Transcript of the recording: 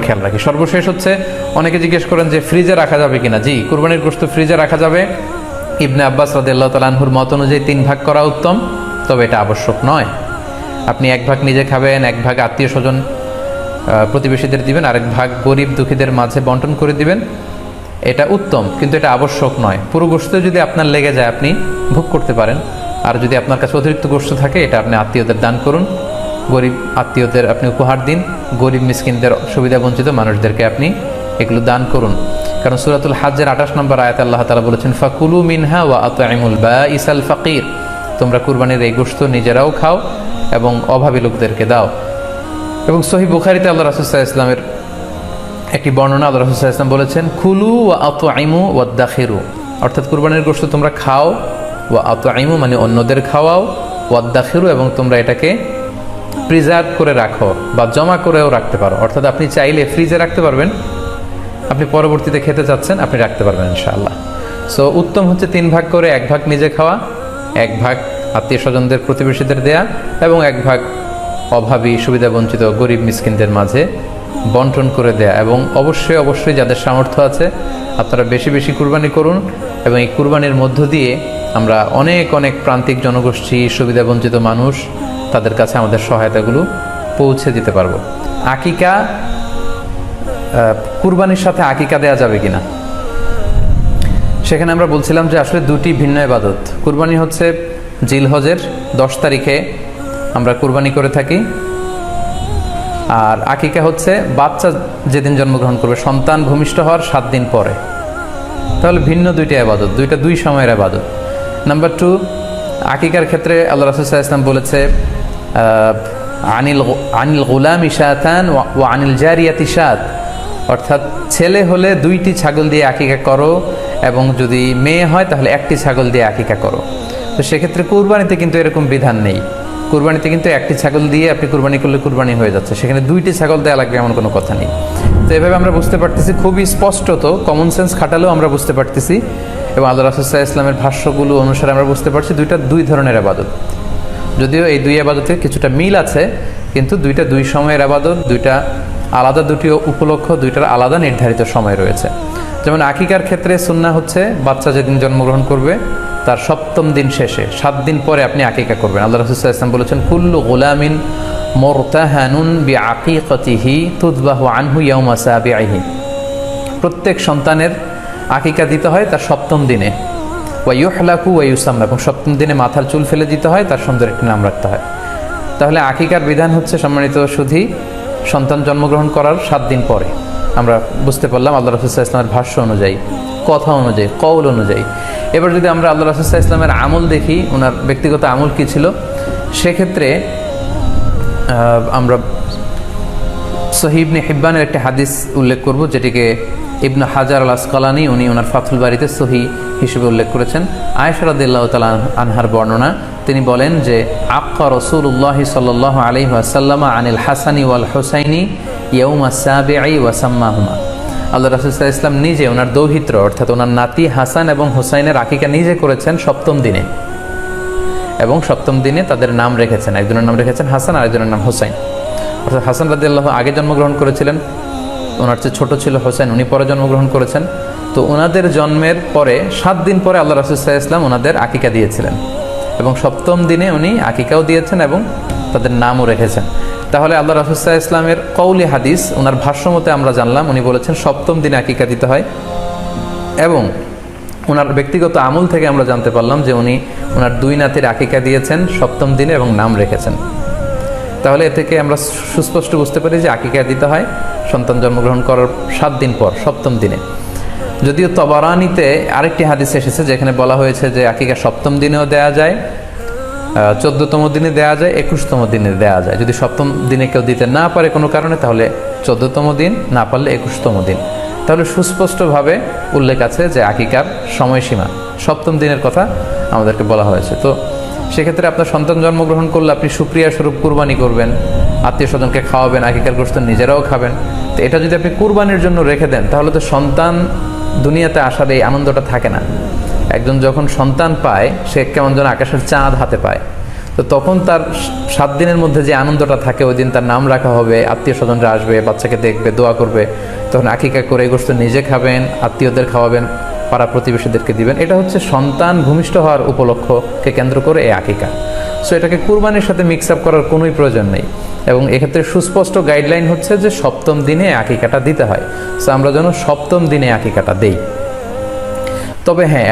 খেয়াল রাখি। সর্বশেষ হচ্ছে, অনেকে জিজ্ঞেস করেন যে ফ্রিজে রাখা যাবে কিনা। জি, কুরবানির গোশত ফ্রিজে রাখা যাবে। ইবনে আব্বাস রাদিয়াল্লাহু তাআলা আনহুর মত অনুযায়ী 3 ভাগ করা উত্তম, তবে এটা আবশ্যক নয়। আপনি 1 ভাগ নিজে খাবেন, 1 ভাগ আত্মীয় স্বজন প্রতিবেশীদের দিবেন, আরেক ভাগ গরিব দুঃখীদের মাঝে বন্টন করে দিবেন, এটা উত্তম, কিন্তু এটা আবশ্যক নয়। পুরো গোশত যদি আপনার লেগে যায় আপনি ভোগ করতে পারেন, আর যদি আপনার কাছে অতিরিক্ত গোশত থাকে এটা আপনি আত্মীয়দের দান করুন, গরিব আত্মীয়দের আপনি উপহার দিন, গরিব মিসকিনদের, সুবিধা বঞ্চিত মানুষদেরকে আপনি এগুলো দান করুন। কারণ সূরাতুল হাজ্জের 28 নম্বর আয়াতে আল্লাহ তাআলা বলেছেন, ফাকুলু মিনহা ওয়া আত'ইমুল বাঈসাল ফাকির, তোমরা কুরবানির এই গোশত নিজেরাও খাও এবং অভাবী লোকদেরকে দাও। এবং সহিহ বুখারীতে আল্লাহ রাসূল সাল্লাল্লাহু আলাইহি ওয়াসাল্লামের একটি বর্ণনা, আল্লাহ রাসূল সাল্লাল্লাহু আলাইহি ওয়াসাল্লাম বলেছেন, কুলু ওয়া আত'ইমু ওয়াদ্দাখিরু, অর্থাৎ কুরবানির গোশত তোমরা খাও, ওয়া আত'ইমু মানে অন্যদের খাওয়াও, ওয়াদ্দাখিরু এবং তোমরা এটাকে প্রিজার্ভ করে রাখো বা জমা করেও রাখতে পারো। অর্থাৎ আপনি চাইলে ফ্রিজে রাখতে পারবেন, আপনি পরবর্তীতে খেতে চাচ্ছেন আপনি রাখতে পারবেন ইনশাআল্লাহ। সো উত্তম হচ্ছে 3 ভাগ করে 1 ভাগ নিজে খাওয়া, 1 ভাগ আত্মীয় স্বজনদের প্রতিবেশীদের দেয়া এবং 1 ভাগ অভাবী সুবিধা বঞ্চিত গরিব মিসকিনদের মাঝে বন্টন করে দেয়া। এবং অবশ্যই অবশ্যই যাদের সামর্থ্য আছে আপনারা বেশি বেশি কুরবানি করুন, এবং এই কুরবানির মধ্য দিয়ে আমরা অনেক অনেক প্রান্তিক জনগোষ্ঠী, সুবিধা বঞ্চিত মানুষ, তাদের কাছে আমাদের সহায়তাগুলো পৌঁছে দিতে পারবো। আকিকা, কুরবানির সাথে আকিকা দেয়া যাবে কিনা, সেখানে আমরা বলছিলাম যে আসলে দুটি ভিন্ন ইবাদত। কুরবানি হচ্ছে জিলহজের 10 তারিখে আমরা কুরবানি করে থাকি, আর আকিকা হচ্ছে বাচ্চা যেদিন জন্মগ্রহণ করবে, সন্তান ভূমিষ্ঠ হওয়ার 7 দিন পরে। তাহলে ভিন্ন দুইটা ইবাদত, দুই সময়ের ইবাদত। নাম্বার 2, আকিকার ক্ষেত্রে আল্লাহ রাসূল সাল্লাল্লাহু আলাইহি ওয়াসাল্লাম বলেছে, আনিল গুলামি শাতান ওয়া আনিল জারিয়াতি শাত, অর্থাৎ ছেলে হলে 2টি ছাগল দিয়ে আকিকা করো, এবং যদি মেয়ে হয় তাহলে 1টি ছাগল দিয়ে আকিকা করো। তো সেক্ষেত্রে কুরবানিতে কিন্তু এরকম বিধান নেই। কুরবানিতে কিন্তু 1টি ছাগল দিয়ে আপনি কুরবানি করলে কুরবানি হয়ে যাচ্ছে, সেখানে 2টি ছাগল দেওয়া লাগবে এমন কোনো কথা নেই। তো এভাবে আমরা বুঝতে পারতেছি, খুবই স্পষ্টত কমন সেন্স খাটালেও আমরা বুঝতে পারতেছি, এবং আল্লাহ রাসূল সাল্লাল্লাহু আলাইহি ওয়াসাল্লামের ভাষ্যগুলো অনুসারে আমরা বুঝতে পারছি দুইটা 2 ধরনের ইবাদত। যদিও এই 2 ইবাদতে কিছুটা মিল আছে, কিন্তু দুইটা 2 সময়ের ইবাদত, দুইটা আলাদা, দুটি উপলক্ষ, দুইটার আলাদা নির্ধারিত সময় রয়েছে। যেমন আকিকার ক্ষেত্রে সুন্নাহ হচ্ছে বাচ্চা যেদিন জন্মগ্রহণ করবে তার 7ম দিন শেষে 7 দিন পরে আপনি আকিকা করবেন। আল্লাহ রাসূল সাল্লাল্লাহু আলাইহি ওয়াসাল্লাম বলেছেন, কুল্লু গুলামিন মুরতাহানুন বিআকিকাতিহি তুযবাহু আনহু ইয়াওমা সাবিহি, প্রত্যেক সন্তানের আকিকা দিতে হয় তার 7ম দিনে, ওয়া ইউহলাকু ওয়া ইউসাম্মা, এবং 7ম দিনে মাথার চুল ফেলে দিতে হয়, তার সুন্দর একটি নাম রাখতে হয়। তাহলে আকিকার বিধান হচ্ছে সম্মানিত সুধী, সন্তান জন্মগ্রহণ করার 7 দিন পরে। আমরা বুঝতে পারলাম আল্লাহ রাসূল সাল্লাল্লাহু আলাইহি ওয়াসাল্লামের ভাষ্য অনুযায়ী, কথা অনুযায়ী, কওল অনুযায়ী। এবার যদি আমরা আল্লাহ রাসূল সাল্লাল্লাহু আলাইহি ওয়াসাল্লামের আমল দেখি, ওনার ব্যক্তিগত আমল কী ছিল, সেক্ষেত্রে আমরা সহিহ ইবনে হিব্বানের একটি হাদিস উল্লেখ করব, যেটিকে ইবনে হাজার আল আসকালানি উনি ওনার ফাথুল বারিতে সহি হিসেবে উল্লেখ করেছেন। আয়েশা রাদিয়াল্লাহু তাআলা আনহার বর্ণনা, তিনি বলেন যে আক্কা রাসূলুল্লাহ সাল্লাল্লাহু আলাইহি ওয়াসাল্লাম আনিল হাসানি ওয়াল হুসাইনি ইয়াউমা সাবিঈ ওয়া সাম্মাহুমা, আল্লাহ রাসূল সাল্লাল্লাহু আলাইহি ওয়াসাল্লাম নিজে ওনার দৌহিত্র অর্থাৎ ওনার নাতি হাসান এবং হুসাইনের আকিকা নিজে করেছেন 7ম দিনে, এবং 7ম দিনে তাদের নাম রেখেছেন, একজনের নাম রেখেছেন হাসান, আরেকজনের নাম হুসাইন। অর্থাৎ হাসান রাদিয়াল্লাহু আগে জন্মগ্রহণ করেছিলেন, ওনার চেয়ে ছোট ছিল হোসেন, উনি পরে জন্মগ্রহণ করেছেন। তো ওনাদের জন্মের পরে 7 দিন পরে আল্লাহ রাসূল সাল্লাল্লাহু আলাইহি ওয়াসাল্লাম ওনাদের আকিকা দিয়েছিলেন, এবং 7ম দিনে উনি আকিকাও দিয়েছেন এবং তাদের নামও রেখেছেন। তাহলে আল্লাহ রাসূল সাল্লাল্লাহু আলাইহি ওয়াসাল্লামের কওলি হাদিস, ওনার ভাষ্য মতে আমরা জানলাম উনি বলেছেন 7ম দিনে আকিকা দিতে হয়, এবং ওনার ব্যক্তিগত আমল থেকে আমরা জানতে পারলাম যে উনি ওনার 2 নাতির আকিকা দিয়েছেন 7ম দিনে এবং নাম রেখেছেন। তাহলে এ থেকে আমরা সুস্পষ্ট বুঝতে পারি যে আকিকা দিতে হয় সন্তান জন্মগ্রহণ করার 7 দিন পর, 7ম দিনে। যদিও তবারানিতে আরেকটি হাদিস এসেছে যেখানে বলা হয়েছে যে আকিকা 7ম দিনেও দেয়া যায়, 14তম দিনে দেয়া যায়, 21তম দিনে দেয়া যায়। যদি 7ম দিনে কেউ দিতে না পারে কোনো কারণে, তাহলে 14তম দিন, না পারলে 21তম দিন। তাহলে সুস্পষ্টভাবে উল্লেখ আছে যে আকিকার সময়সীমা 7ম দিনের কথা আমাদেরকে বলা হয়েছে। তো সেক্ষেত্রে আপনার সন্তান জন্মগ্রহণ করলে আপনি শুকরিয়া স্বরূপ কুরবানি করবেন, আত্মীয় স্বজনকে খাওয়াবেন, আকিকার গোশত নিজেরাও খাবেন। তো এটা যদি আপনি কুরবানির জন্য রেখে দেন তাহলে তো সন্তান দুনিয়াতে আসার এই আনন্দটা থাকে না। একজন যখন সন্তান পায় সে কেমন যেন আকাশের চাঁদ হাতে পায়। তো তখন তার 7 দিনের মধ্যে যে আনন্দটা থাকে, ওই দিন তার নাম রাখা হবে, আত্মীয় স্বজনরা আসবে, বাচ্চাকে দেখবে, দোয়া করবে, তখন আকিকা করে এই গোশত নিজে খাবেন, আত্মীয়দের খাওয়াবেন, পাড়া প্রতিবেশীদেরকে দিবেন। এটা হচ্ছে সন্তান ভূমিষ্ঠ হওয়ার উপলক্ষকে কেন্দ্র করে এই আকিকা। সো এটাকে কুরবানির সাথে মিক্স আপ করার কোনোই প্রয়োজন নেই, এবং এক্ষেত্রে সুস্পষ্ট গাইডলাইন হচ্ছে যে 7ম দিনে আকিকাটা দিতে হয়। সো আমরা যেন 7ম দিনে আকিকাটা দেই। তবে হ্যাঁ,